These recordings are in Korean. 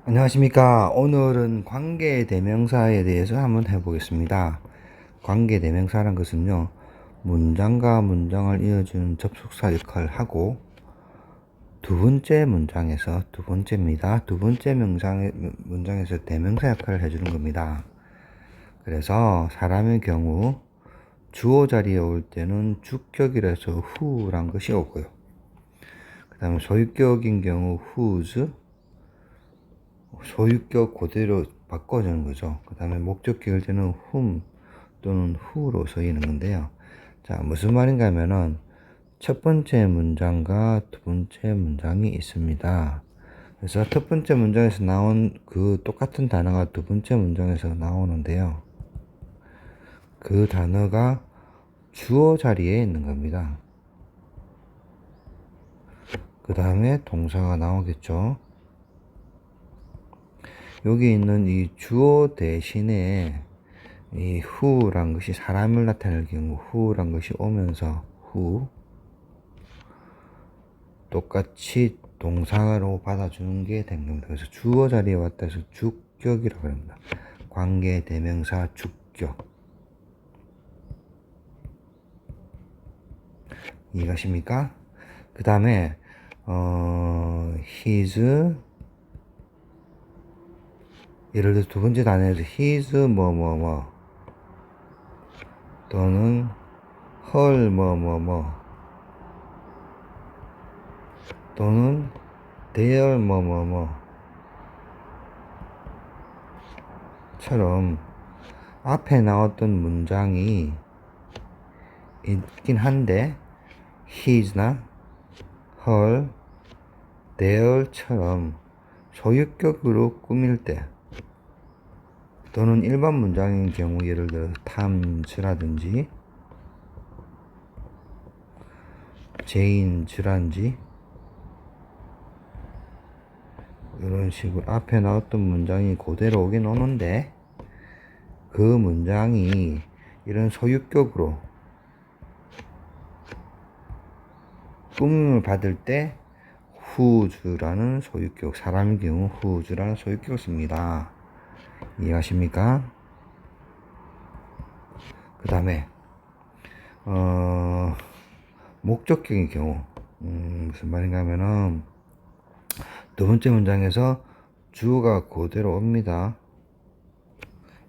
안녕하십니까. 오늘은 관계대명사에 대해서 한번 해보겠습니다. 관계대명사란 것은요, 문장과 문장을 이어주는 접속사 역할을 하고, 두 번째 문장에서, 두 번째입니다. 두 번째 문장에서 대명사 역할을 해주는 겁니다. 그래서 사람의 경우 주어 자리에 올 때는 주격이라서 who란 것이 오고요. 그 다음에 소유격인 경우 whose, 소유격 그대로 바꿔주는 거죠. 그 다음에 목적격일 때는 whom 또는 who로 쓰이는 건데요. 자, 무슨 말인가 하면은 첫 번째 문장과 두 번째 문장이 있습니다. 그래서 첫 번째 문장에서 나온 그 똑같은 단어가 두 번째 문장에서 나오는데요. 그 단어가 주어 자리에 있는 겁니다. 그 다음에 동사가 나오겠죠. 여기 있는 이 주어 대신에 이 who란 것이 사람을 나타낼 경우 who란 것이 오면서 who 똑같이 동사로 받아주는 게 된 겁니다. 그래서 주어 자리에 왔다 해서 주격이라고 합니다. 관계 대명사 주격. 이해가십니까? 그 다음에 his, 예를 들어 두 번째 단어에서 his 뭐뭐뭐 또는 her 뭐뭐뭐 또는 their 뭐뭐뭐 처럼 앞에 나왔던 문장이 있긴 한데 his나 her, there처럼 소유격으로 꾸밀 때 또는 일반 문장인 경우 예를 들어 times라든지 janes라든지 이런 식으로 앞에 나왔던 문장이 그대로 오긴 오는데 그 문장이 이런 소유격으로 꾸밈을 받을 때 whose라는 소유격, 사람의 경우 whose라는 소유격을 씁니다. 이해하십니까? 그 다음에 목적격인 경우 무슨 말인가 하면은 두 번째 문장에서 주어가 그대로 옵니다.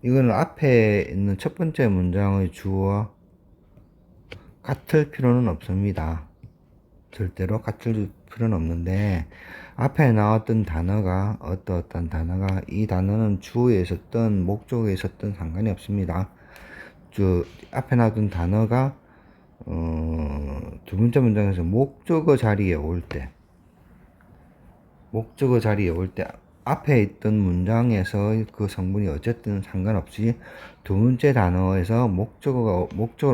이거는 앞에 있는 첫 번째 문장의 주어와 같을 필요는 없습니다. 절대로 같을 필요는 없는데 앞에 나왔던 단어가 어떤 단어가 이 단어는 주어에 있었던 목적에 있었던 상관이 없습니다. 앞에 나왔던 단어가 두 번째 문장에서 목적어 자리에 올 때 앞에 있던 문장에서 그 성분이 어쨌든 상관없이 두 번째 단어에서 목적어로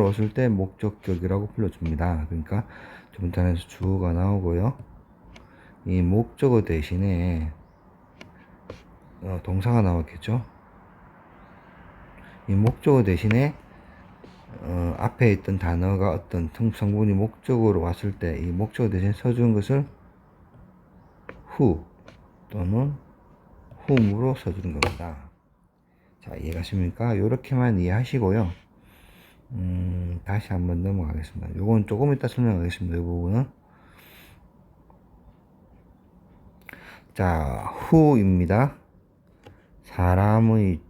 왔을 때 목적격이라고 불러줍니다. 그러니까 두 번째 단어에서 주어가 나오고요. 이 목적어 대신에 동사가 나왔겠죠. 이 목적어 대신에 앞에 있던 단어가 어떤 성분이 목적어로 왔을 때 이 목적어 대신에 써준 것을 who 또는 whom으로 써주는 겁니다. 자, 이해가십니까? 요렇게만 이해하시고요. 다시 한번 넘어가겠습니다. 요건 조금 이따 설명하겠습니다. 이 부분은. 자, who입니다. 사람의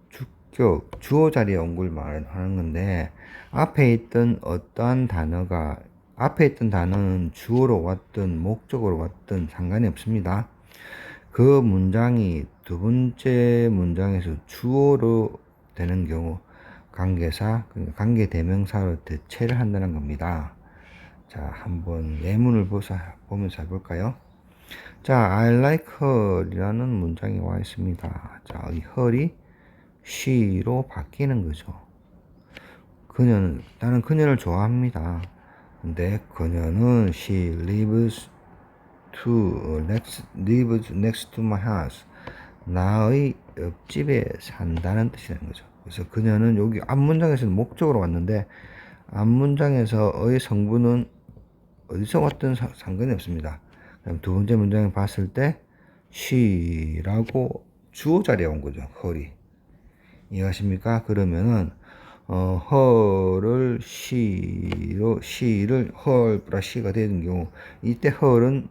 주격, 주어 자리에 온 걸 말하는 건데, 앞에 있던 단어는 주어로 왔든 목적으로 왔든 상관이 없습니다. 그 문장이 두 번째 문장에서 주어로 되는 경우 관계사, 관계 대명사로 대체를 한다는 겁니다. 자, 한번 예문을 보면서 해볼까요? 자, I like her 이라는 문장이 와 있습니다. 자, 이 her이 she로 바뀌는 거죠. 나는 그녀를 좋아합니다. 근데 그녀는 she lives next to my house. 나의 옆집에 산다는 뜻이라는 거죠. 그래서 그녀는 여기 앞문장에서는 목적으로 왔는데 앞문장에서의 성분은 어디서 왔든 상관이 없습니다. 그럼 두 번째 문장을 봤을 때 she라고 주어 자리에 온 거죠. her이. 이해하십니까? 그러면은 her을 she를 her 플러스 she가 되는 경우, 이때 her은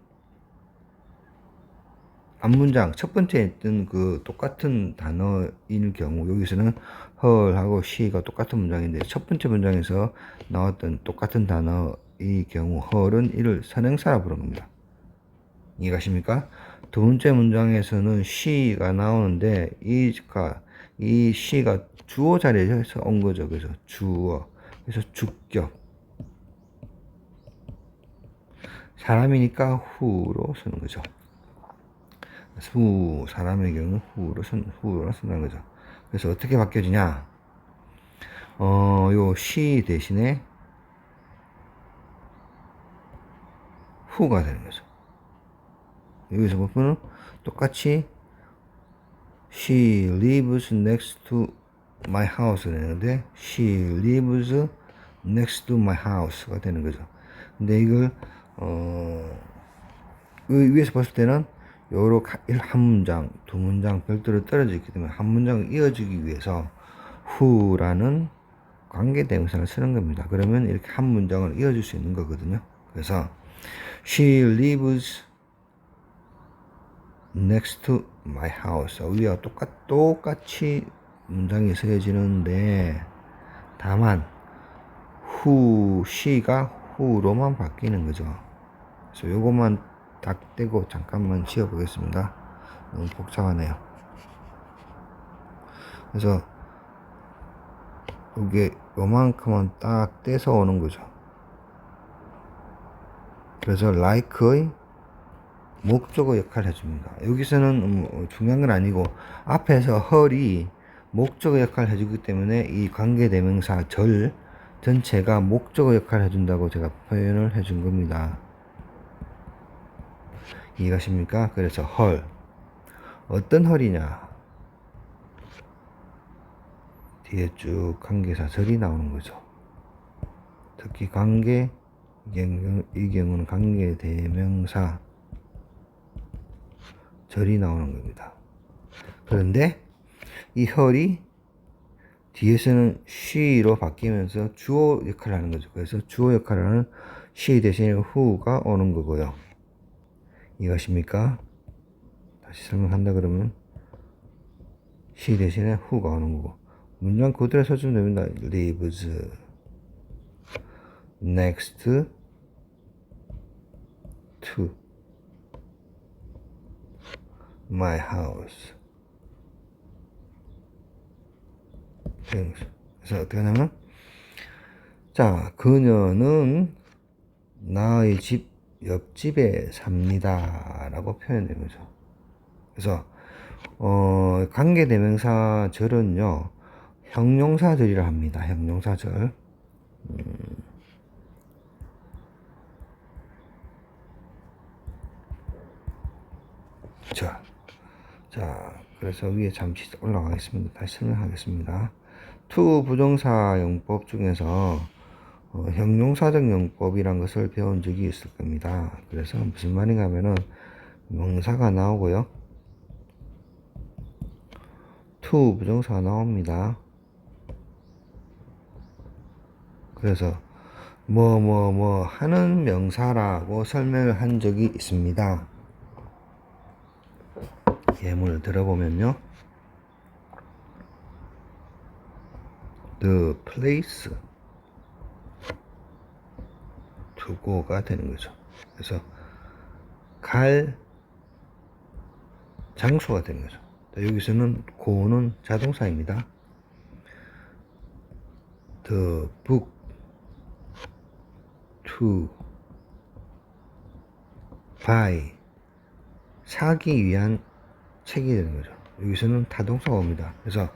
앞문장 첫 번째 했던 그 똑같은 단어일 경우, 여기서는 her하고 she가 똑같은 문장인데 첫 번째 문장에서 나왔던 똑같은 단어의 경우 her은 이를 선행사라 부르는 겁니다. 이해가십니까? 두 번째 문장에서는 she가 나오는데 이 she가 주어 자리에서 온 거죠. 그래서 주어. 그래서 주격. 사람이니까 who로 쓰는 거죠. 사람의 경우 who로 쓴다는 거죠. 그래서 어떻게 바뀌어지냐? 요 she 대신에 who가 되는 거죠. 여기서 보면 똑같이 she lives next to my house 되는데 she lives next to my house가 되는 거죠. 근데 이걸 위에서 봤을 때는 요로 한 문장, 두 문장 별도로 떨어져 있기 때문에 한 문장을 이어주기 위해서 who라는 관계대명사를 쓰는 겁니다. 그러면 이렇게 한 문장을 이어줄 수 있는 거거든요. 그래서 she lives next to my house. 위와 똑같이 문장이 쓰여지는데 다만 she가 who로만 바뀌는 거죠. 그래서 요것만 딱 떼고 잠깐만 지워 보겠습니다. 너무 복잡하네요. 그래서 이게 요만큼만 딱 떼서 오는 거죠. 그래서 like의 목적어 역할을 해줍니다. 여기서는 중요한 건 아니고 앞에서 her이 목적어 역할을 해주기 때문에 이 관계대명사 절 전체가 목적어 역할을 해준다고 제가 표현을 해준 겁니다. 이해가십니까? 그래서 her. 어떤 her이냐? 뒤에 쭉 관계사 절이 나오는 거죠. 특히 이 경우는 관계대명사 절이 나오는 겁니다. 그런데 이 her이 뒤에서는 she로 바뀌면서 주어 역할을 하는 거죠. 그래서 주어 역할을 하는 she 대신에 who가 오는 거고요. 이해가십니까? 다시 설명한다 그러면 she 대신에 who가 오는 거고, 문장 그대로 써주면 됩니다. lives next to my house. 그래서 어떻게 하냐면, 자, 그녀는 나의 집 옆집에 삽니다 라고 표현된 거죠. 그래서 관계대명사 절은요 형용사절이라 합니다. 형용사절. 자, 그래서 위에 잠시 올라가겠습니다. 다시 설명하겠습니다. to 부정사 용법 중에서 형용사적 용법이란 것을 배운 적이 있을 겁니다. 그래서 무슨 말인가 하면은 명사가 나오고요. to 부정사가 나옵니다. 그래서 뭐 하는 명사라고 설명을 한 적이 있습니다. 예문을 들어보면요. the place to go가 되는 거죠. 그래서 갈 장소가 되는 거죠. 여기서는 go는 자동사입니다. the book to buy 사기 위한 책이 되는 거죠. 여기서는 타동사가 옵니다. 그래서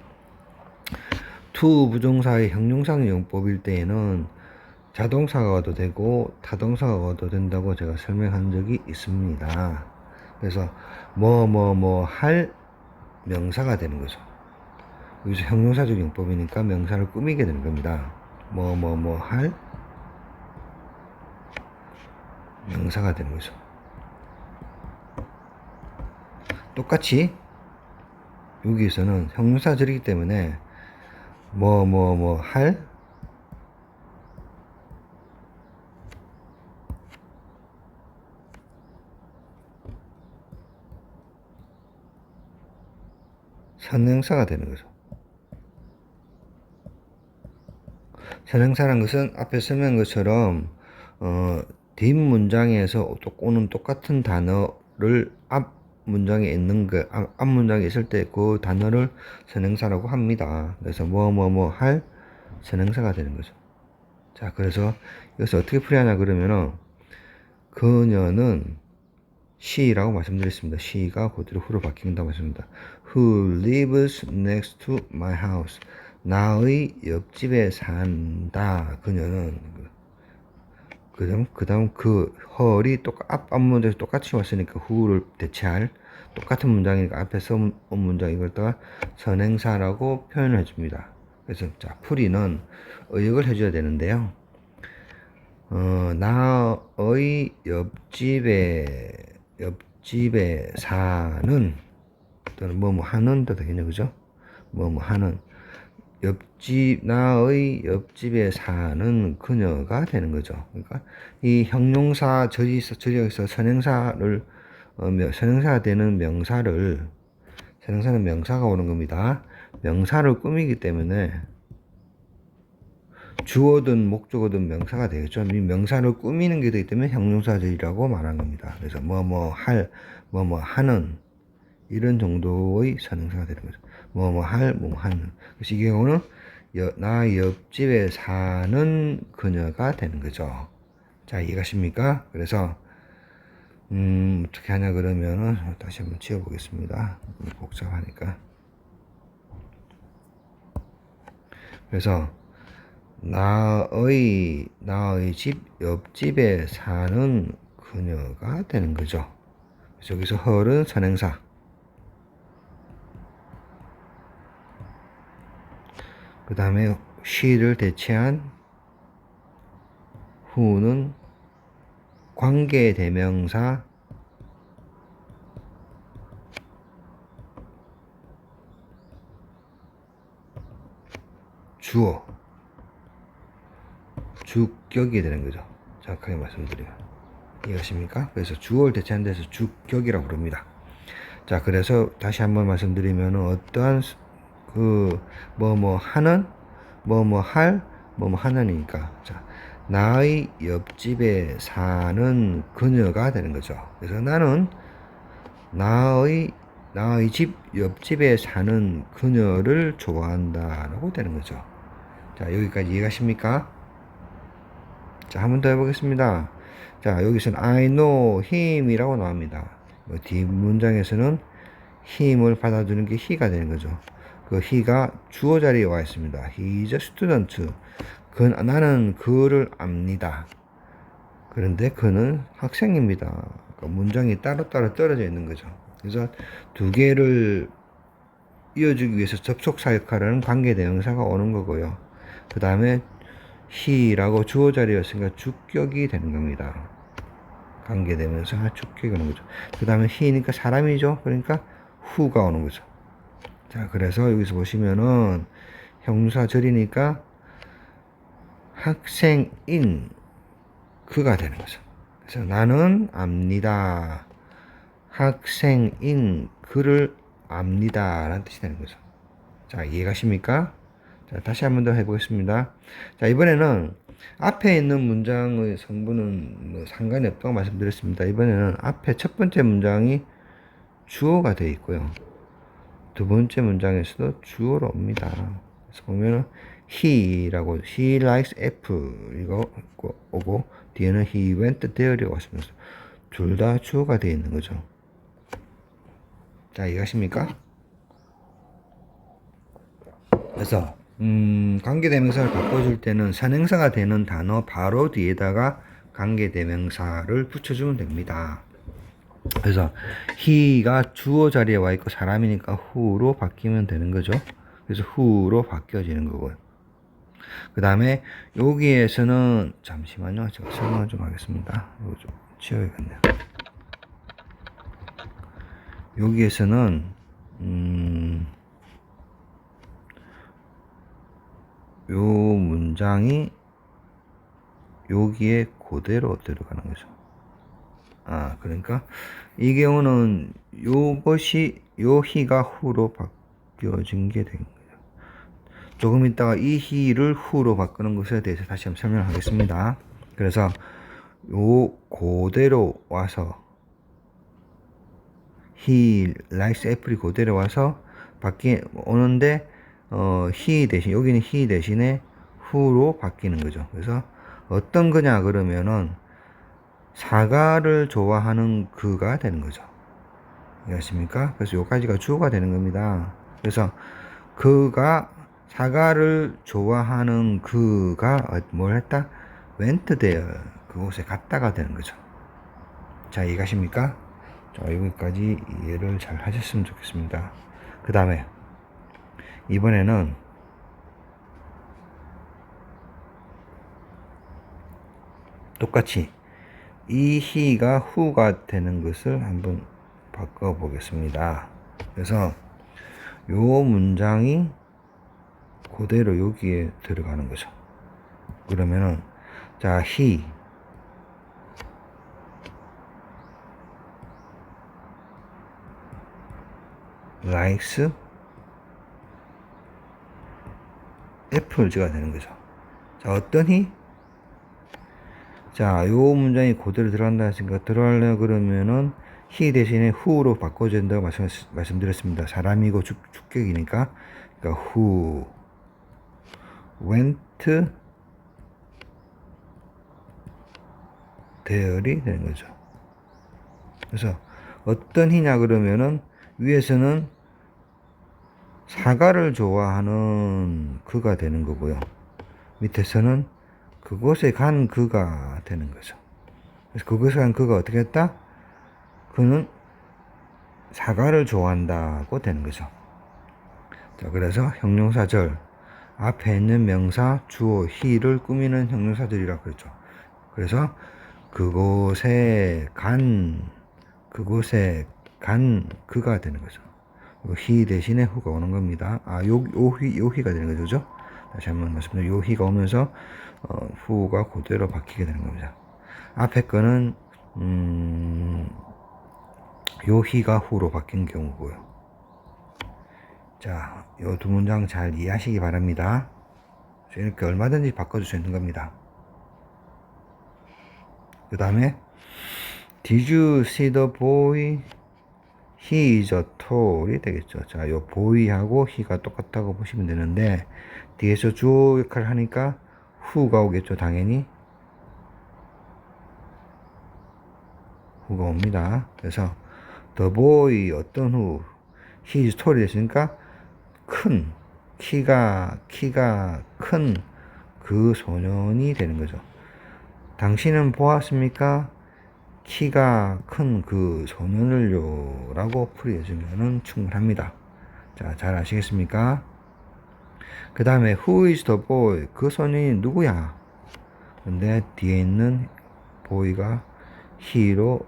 to 부정사의 형용사 용법일 때에는 자동사가 와도 되고 타동사가 와도 된다고 제가 설명한 적이 있습니다. 그래서 뭐 할 명사가 되는 거죠. 여기서 형용사적 용법이니까 명사를 꾸미게 되는 겁니다. 뭐 할 명사가 되는 거죠. 똑같이 여기에서는 형용사절이기 때문에 할 선행사가 되는 거죠. 선행사라는 것은 앞에 설명한 것처럼 뒷문장에서 오는 똑같은 단어를 앞 문장에 있는 앞 문장에 있을 때 그 단어를 선행사라고 합니다. 그래서 할 선행사가 되는 거죠. 자, 그래서 여기서 어떻게 풀이하냐 그러면은 그녀는 she라고 말씀드렸습니다. she가 그대로 who로 바뀐다고 했습니다. Who lives next to my house. 나의 옆집에 산다. 그녀는 그다음 그 her이 앞 문장에서 똑같이 왔으니까 who를 대체할 똑같은 문장이니까 앞에서 온 문장 이걸 갖다가 선행사라고 표현을 해줍니다. 그래서 자 풀이는 의역을 해줘야 되는데요. 나의 옆집에 사는 또는 하는 도 되겠네, 그죠? 하는 나의 옆집에 사는 그녀가 되는 거죠. 그러니까 이 형용사 절에서 선행사를 선행사가 되는 선행사는 명사가 오는 겁니다. 명사를 꾸미기 때문에 주어든 목적어든 명사가 되겠죠. 이 명사를 꾸미는 게 되기 때문에 형용사절이라고 말한 겁니다. 그래서 하는 이런 정도의 선행사가 되는 거죠. 하는. 그래서 이 경우는 나 옆집에 사는 그녀가 되는 거죠. 자, 이해가십니까? 그래서 어떻게 하냐 그러면은 다시 한번 지어보겠습니다. 복잡하니까. 그래서 나의 옆집에 사는 그녀가 되는 거죠. 그래서 여기서 헐은 선행사. 그 다음에 she를 대체한 who는 관계대명사 주어 주격이 되는 거죠. 정확하게 말씀드리면 이해하십니까? 그래서 주어를 대체한 데서 주격이라고 부릅니다. 자, 그래서 다시 한번 말씀드리면 어떠한 하는 하는이니까 자, 나의 옆집에 사는 그녀가 되는 거죠. 그래서 나는 나의 집 옆집에 사는 그녀를 좋아한다라고 되는 거죠. 자, 여기까지 이해가십니까? 자, 한 번 더 해보겠습니다. 자, 여기서는 I know him이라고 나옵니다. 뒷문장에서는 him을 받아주는 게 he가 되는 거죠. 그 he가 주어 자리에 와 있습니다. He is a student. 나는 그를 압니다. 그런데 그는 학생입니다. 그러니까 문장이 따로따로 떨어져 있는 거죠. 그래서 두 개를 이어주기 위해서 접속사 역할을 하는 관계대명사가 오는 거고요. 그 다음에 he라고 주어 자리였으니까 주격이 되는 겁니다. 관계대명사가 주격이 오는 거죠. 그 다음에 he니까 사람이죠. 그러니까 who가 오는 거죠. 자, 그래서 여기서 보시면은 형용사절이니까 학생인 그가 되는 거죠. 그래서 나는 압니다. 학생인 그를 압니다. 라는 뜻이 되는 거죠. 자, 이해가십니까? 자, 다시 한 번 더 해보겠습니다. 자, 이번에는 앞에 있는 문장의 성분은 상관이 없다고 말씀드렸습니다. 이번에는 앞에 첫 번째 문장이 주어가 되어 있고요. 두 번째 문장에서도 주어로 옵니다. 그래서 보면은 he라고 he likes apple 이거 오고 뒤에는 he went there라고 왔습니다. 둘 다 주어가 되어 있는 거죠. 자, 이해하십니까? 그래서 관계대명사를 바꿔줄 때는 선행사가 되는 단어 바로 뒤에다가 관계대명사를 붙여주면 됩니다. 그래서 he가 주어 자리에 와 있고 사람이니까 who로 바뀌면 되는 거죠. 그래서 who로 바뀌어지는 거고요. 그 다음에 여기에서는 잠시만요. 제가 설명을 좀 하겠습니다. 이거 좀 지워야겠네요. 여기에서는 요 문장이 여기에 그대로 들어가는 거죠. 그러니까 이 경우는 요것이 요 히가 후로 바뀌어진 게 된 거예요. 조금 있다가 이 히를 후로 바꾸는 것에 대해서 다시 한번 설명하겠습니다. 그래서 요 그대로 와서 he likes 애플이 그대로 와서 오는데 he 대신 여기는 he 대신에 who로 바뀌는 거죠. 그래서 어떤 거냐 그러면은 사과를 좋아하는 그가 되는 거죠. 이해하십니까? 그래서 요까지가 주어가 되는 겁니다. 그래서 그가 사과를 좋아하는 그가 뭘 했다? went there 그곳에 갔다가 되는 거죠. 자, 이해가십니까? 자, 여기까지 이해를 잘 하셨으면 좋겠습니다. 그 다음에 이번에는 똑같이 이 he가 who가 되는 것을 한번 바꿔 보겠습니다. 그래서 요 문장이 그대로 여기에 들어가는 거죠. 그러면은 자, he likes apples가 되는 거죠. 자, 어떤 he? 자, 요 문장이 그대로 들어간다 했으니까 들어가려고 그러면은 he 대신에 who로 바꿔줘야 된다고 말씀드렸습니다. 사람이고 주격이니까. 그러니까 who went there이 되는 거죠. 그래서 어떤 he냐 그러면은 위에서는 사과를 좋아하는 그가 되는 거고요. 밑에서는 그곳에 간 그가 되는 거죠. 그래서 그곳에 간 그가 어떻게 했다? 그는 사과를 좋아한다고 되는 거죠. 자, 그래서 형용사절 앞에 있는 명사 주어 he를 꾸미는 형용사절이라고 그랬죠. 그래서 그곳에 간 그가 되는 거죠. he 대신에 who가 오는 겁니다. 요 he가 되는 거죠. 다시 한번 말씀드리면 요 he가 오면서 who가 그대로 바뀌게 되는 겁니다. 앞에 거는 요 he가 who로 바뀐 경우고요. 자, 요 두 문장 잘 이해하시기 바랍니다. 이렇게 얼마든지 바꿔줄 수 있는 겁니다. 그 다음에 Did you see the boy? He is a tall이 되겠죠. 자, 요 boy하고 he가 똑같다고 보시면 되는데 뒤에서 주어 역할을 하니까 who가 오겠죠. 당연히 who가 옵니다. 그래서 the boy 어떤 who he is tall이 됐으니까 큰 키가 큰 그 소년이 되는 거죠. 당신은 보았습니까? 키가 큰 그 소년을요 라고 풀이해주면 충분합니다. 자, 잘 아시겠습니까? 그 다음에 who is the boy? 그 소년이 누구야? 근데 뒤에 있는 boy가 he로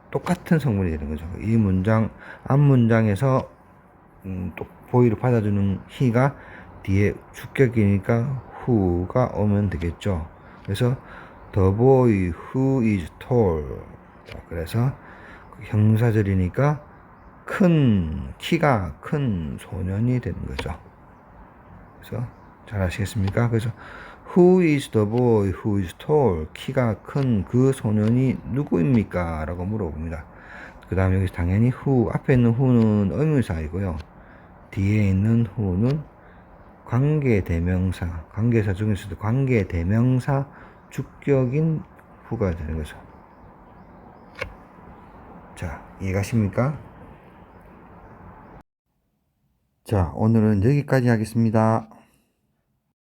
똑같은 성분이 되는 거죠. 이 문장 앞 문장에서 또 boy를 받아주는 he가 뒤에 주격이니까 who가 오면 되겠죠. 그래서 the boy who is tall. 자, 그래서 형사절이니까 키가 큰 소년이 되는 거죠. 그래서 잘 아시겠습니까? 그래서 who is the boy who is tall? 키가 큰 그 소년이 누구입니까? 라고 물어봅니다. 그 다음에 여기서 당연히 who, 앞에 있는 who는 의문사이고요. 뒤에 있는 who는 관계대명사, 관계사 중에서도 관계대명사 주격인 who가 되는 거죠. 자, 이해가십니까? 자, 오늘은 여기까지 하겠습니다.